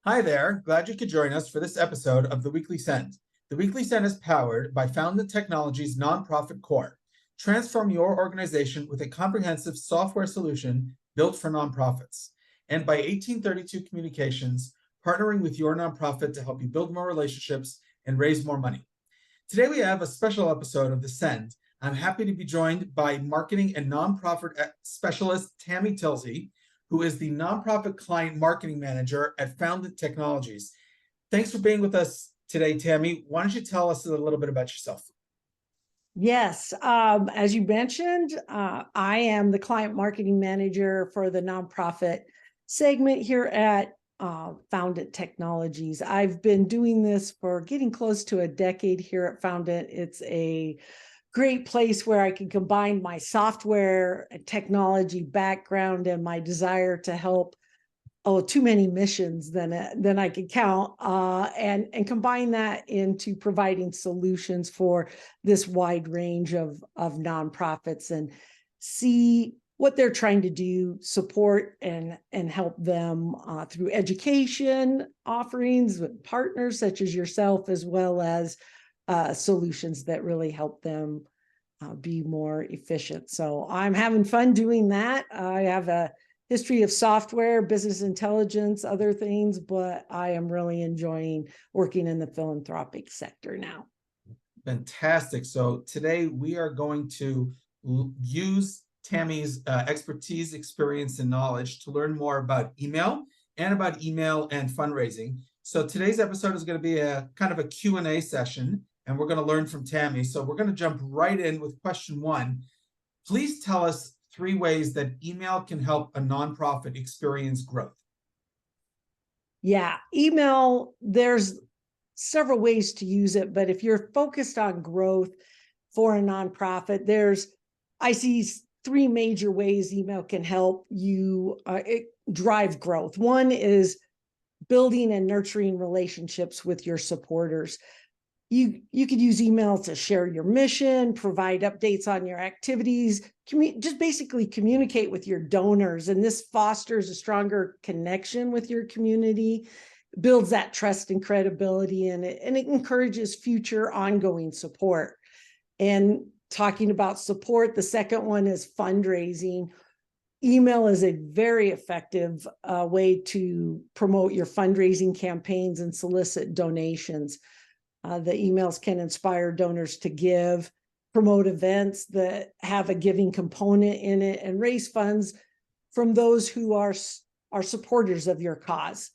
Hi there, glad you could join us for this episode of the Weekly Send. The Weekly Send is powered by Foundant Technologies nonprofit core. Transform your organization with a comprehensive software solution built for nonprofits. And by 1832 Communications, partnering with your nonprofit to help you build more relationships and raise more money. Today we have a special episode of The Send. I'm happy to be joined by marketing and nonprofit specialist Tammy Tilsey, who is the nonprofit client marketing manager at Foundant Technologies. Thanks for being with us today, Tammy. Why don't you tell us a little bit about yourself? Yes, as you mentioned, I am the client marketing manager for the nonprofit segment here at Foundant Technologies. I've been doing this for getting close to a decade here at Foundant. It's a great place where I can combine my software and technology background and my desire to help too many missions than I could count, and combine that into providing solutions for this wide range of nonprofits and see what they're trying to do, support and help them through education offerings with partners such as yourself, as well as solutions that really help them be more efficient. So I'm having fun doing that. I have a history of software, business intelligence, other things, but I am really enjoying working in the philanthropic sector now. Fantastic. So today we are going to use Tammy's expertise, experience, and knowledge to learn more about email and fundraising. So today's episode is going to be a kind of a Q&A session, and we're going to learn from Tammy. So we're going to jump right in with question one. Please tell us 3 ways that email can help a nonprofit experience growth. Yeah, email, there's several ways to use it, but if you're focused on growth for a nonprofit, I see 3 major ways email can help you drive growth. One is building and nurturing relationships with your supporters. You could use email to share your mission, provide updates on your activities, just basically communicate with your donors. And this fosters a stronger connection with your community, builds that trust and credibility, and it encourages future ongoing support. And talking about support, the second one is fundraising. Email is a very effective way to promote your fundraising campaigns and solicit donations. The emails can inspire donors to give, promote events that have a giving component in it, and raise funds from those who are supporters of your cause.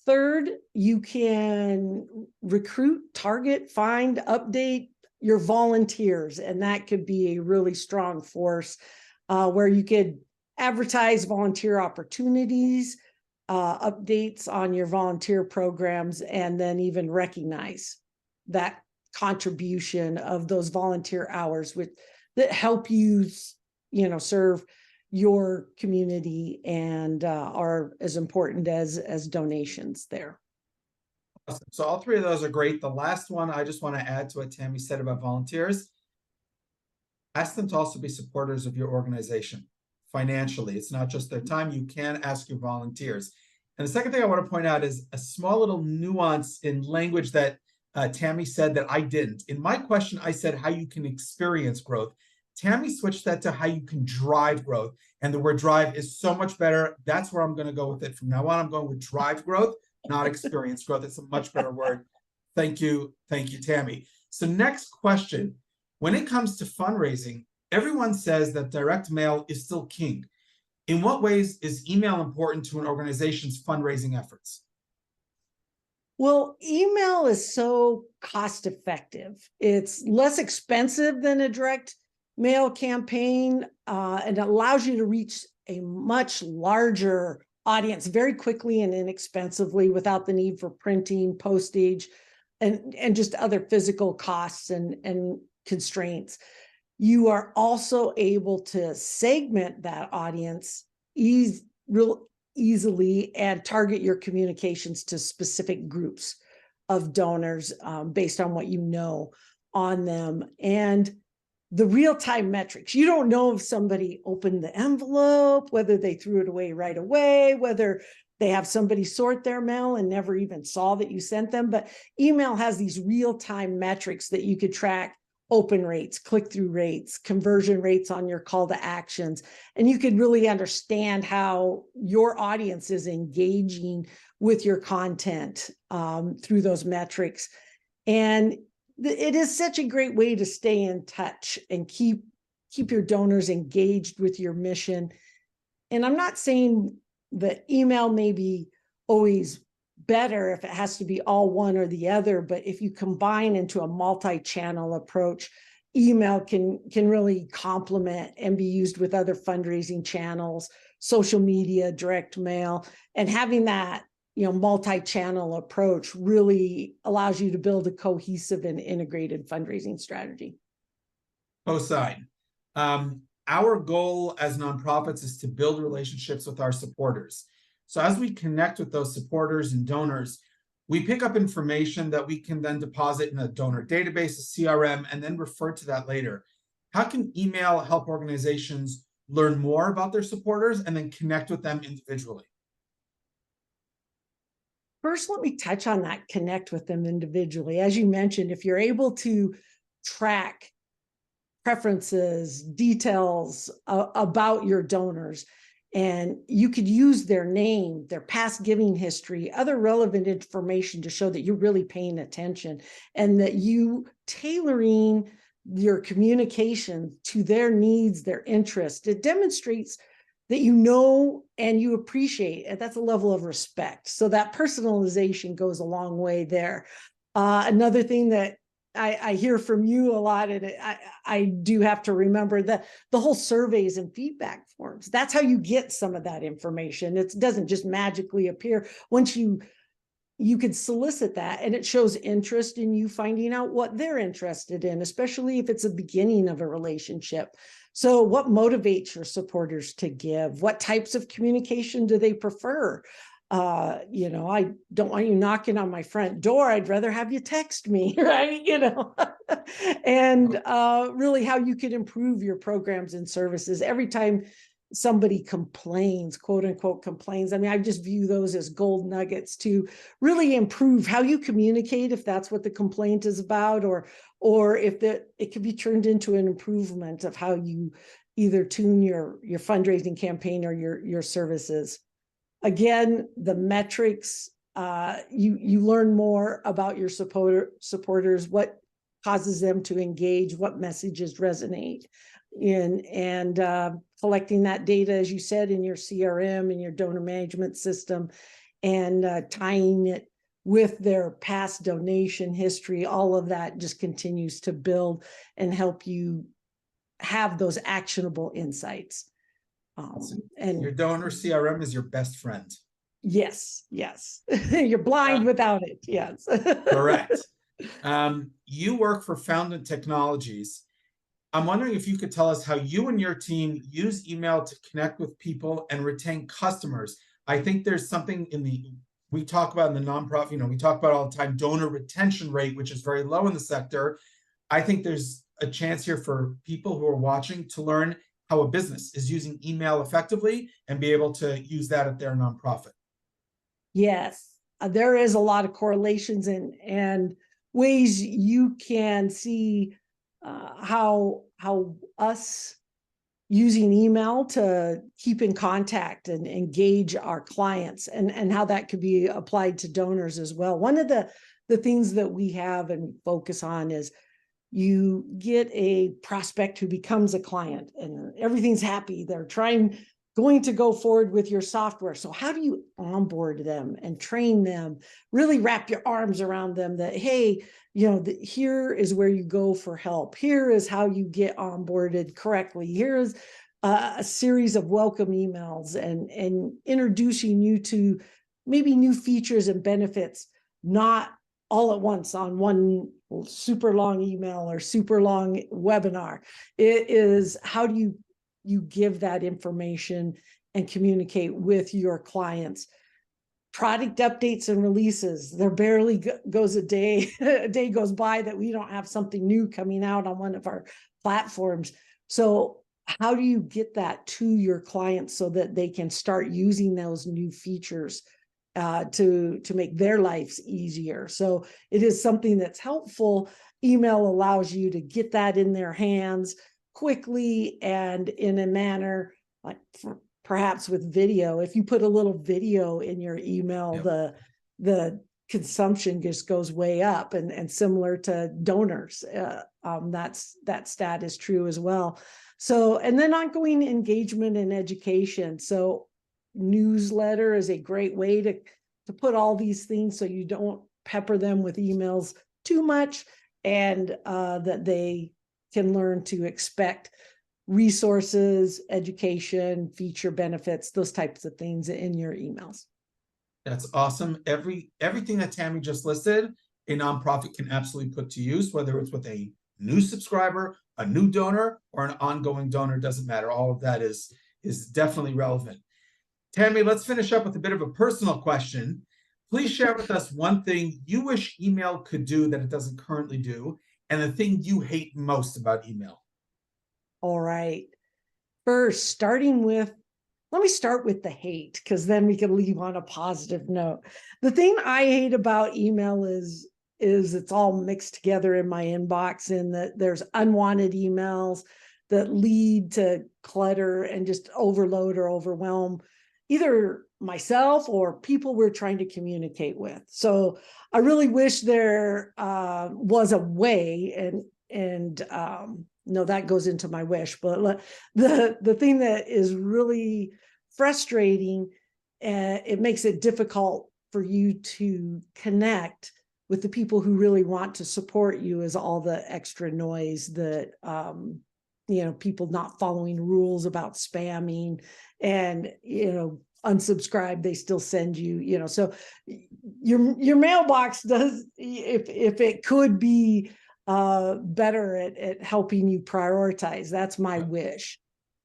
Third, you can recruit, target, find, update your volunteers, and that could be a really strong force where you could advertise volunteer opportunities, updates on your volunteer programs, and then even recognize that contribution of those volunteer hours that help you, serve your community and are as important as donations there. Awesome. So all 3 of those are great. The last one, I just want to add to what Tammy said about volunteers. Ask them to also be supporters of your organization financially. It's not just their time. You can ask your volunteers. And the second thing I want to point out is a small little nuance in language that Tammy said that I didn't. In my question, I said how you can experience growth. Tammy switched that to how you can drive growth. And the word drive is so much better. That's where I'm going to go with it from now on. I'm going with drive growth, not experience growth. It's a much better word. Thank you. Thank you, Tammy. So next question. When it comes to fundraising, everyone says that direct mail is still king. In what ways is email important to an organization's fundraising efforts? Well, email is so cost effective. It's less expensive than a direct mail campaign, and it allows you to reach a much larger audience very quickly and inexpensively without the need for printing, postage, and just other physical costs and constraints. You are also able to segment that audience real easily and target your communications to specific groups of donors based on what you know on them. And the real-time metrics, you don't know if somebody opened the envelope, whether they threw it away right away, whether they have somebody sort their mail and never even saw that you sent them. But email has these real-time metrics that you could track: open rates, click-through rates, conversion rates on your call to actions. And you could really understand how your audience is engaging with your content through those metrics. And it is such a great way to stay in touch and keep your donors engaged with your mission. And I'm not saying that email may be always better if it has to be all one or the other, but if you combine into a multi-channel approach, email can really complement and be used with other fundraising channels, social media, direct mail, and having that multi-channel approach really allows you to build a cohesive and integrated fundraising strategy. Cosine. Our goal as nonprofits is to build relationships with our supporters. So as we connect with those supporters and donors, we pick up information that we can then deposit in a donor database, a CRM, and then refer to that later. How can email help organizations learn more about their supporters and then connect with them individually? First, let me touch on that connect with them individually. As you mentioned, if you're able to track preferences, details about your donors, and you could use their name, their past giving history, other relevant information to show that you're really paying attention and that you tailoring your communication to their needs, their interests. It demonstrates that you know and you appreciate, and that's a level of respect. So that personalization goes a long way there. Another thing that I hear from you a lot, and I do have to remember that the whole surveys and feedback forms, that's how you get some of that information. It doesn't just magically appear. Once you could solicit that, and it shows interest in you finding out what they're interested in, especially if it's a beginning of a relationship. So what motivates your supporters to give? What types of communication do they prefer? I don't want you knocking on my front door. I'd rather have you text me, right? And really how you could improve your programs and services every time somebody complains, quote unquote complains. I mean, I just view those as gold nuggets to really improve how you communicate, if that's what the complaint is about, or if it could be turned into an improvement of how you either tune your fundraising campaign or your services. Again, the metrics, you learn more about your supporters, what causes them to engage, what messages resonate in, and collecting that data, as you said, in your CRM and your donor management system, and tying it with their past donation history. All of that just continues to build and help you have those actionable insights. And your donor CRM is your best friend. Yes. You're blind without it. Yes. Correct. You work for Foundant Technologies. I'm wondering if you could tell us how you and your team use email to connect with people and retain customers. I think there's something we talk about in the nonprofit, we talk about all the time, donor retention rate, which is very low in the sector. I think there's a chance here for people who are watching to learn how a business is using email effectively and be able to use that at their nonprofit. Yes, there is a lot of correlations and ways you can see how us using email to keep in contact and engage our clients, and how that could be applied to donors as well. One of the things that we have and focus on is you get a prospect who becomes a client and everything's happy. They're going to go forward with your software. So how do you onboard them and train them, really wrap your arms around them that, hey, here is where you go for help. Here is how you get onboarded correctly. Here's a series of welcome emails and introducing you to maybe new features and benefits, not all at once on one super long email or super long webinar. It is, how do you give that information and communicate with your clients? Product updates and releases. There barely goes a day goes by that we don't have something new coming out on one of our platforms. So how do you get that to your clients so that they can start using those new features to make their lives easier? So it is something that's helpful. Email allows you to get that in their hands quickly and in a manner like perhaps with video. If you put a little video in your email, the consumption just goes way up, and similar to donors, that stat is true as well. So, and then ongoing engagement and education. So newsletter is a great way to put all these things so you don't pepper them with emails too much, and that they can learn to expect resources, education, feature benefits, those types of things in your emails. That's awesome. Everything that Tammy just listed, a nonprofit can absolutely put to use, whether it's with a new subscriber, a new donor, or an ongoing donor, doesn't matter. All of that is definitely relevant. Tammy, let's finish up with a bit of a personal question. Please share with us one thing you wish email could do that it doesn't currently do, and the thing you hate most about email. All right. First, let me start with the hate, because then we can leave on a positive note. The thing I hate about email is it's all mixed together in my inbox, and that there's unwanted emails that lead to clutter and just overload or overwhelm either myself or people we're trying to communicate with. So I really wish there was a way, and no, that goes into my wish, but the thing that is really frustrating, it makes it difficult for you to connect with the people who really want to support you, is all the extra noise that people not following rules about spamming, and unsubscribe, they still send you, so your mailbox does, if it could be better at helping you prioritize. That's my wish,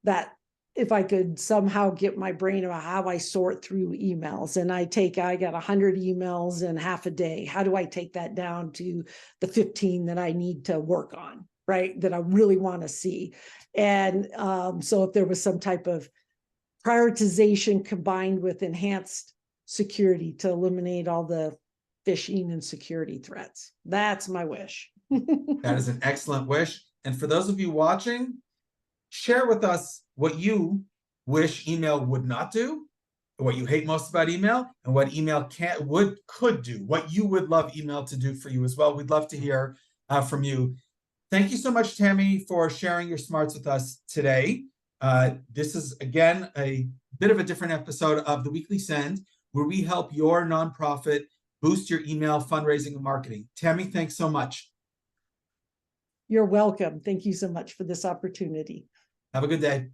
that if I could somehow get my brain about how I sort through emails, and I got 100 emails in half a day. How do I take that down to the 15 that I need to work on, right? That I really want to see. And so if there was some type of prioritization combined with enhanced security to eliminate all the phishing and security threats, that's my wish. That is an excellent wish. And for those of you watching, share with us what you wish email would not do, what you hate most about email, and what email could do, what you would love email to do for you as well. We'd love to hear from you. Thank you so much, Tammy, for sharing your smarts with us today. This is, again, a bit of a different episode of The Weekly Send, where we help your nonprofit boost your email fundraising and marketing. Tammy, thanks so much. You're welcome. Thank you so much for this opportunity. Have a good day.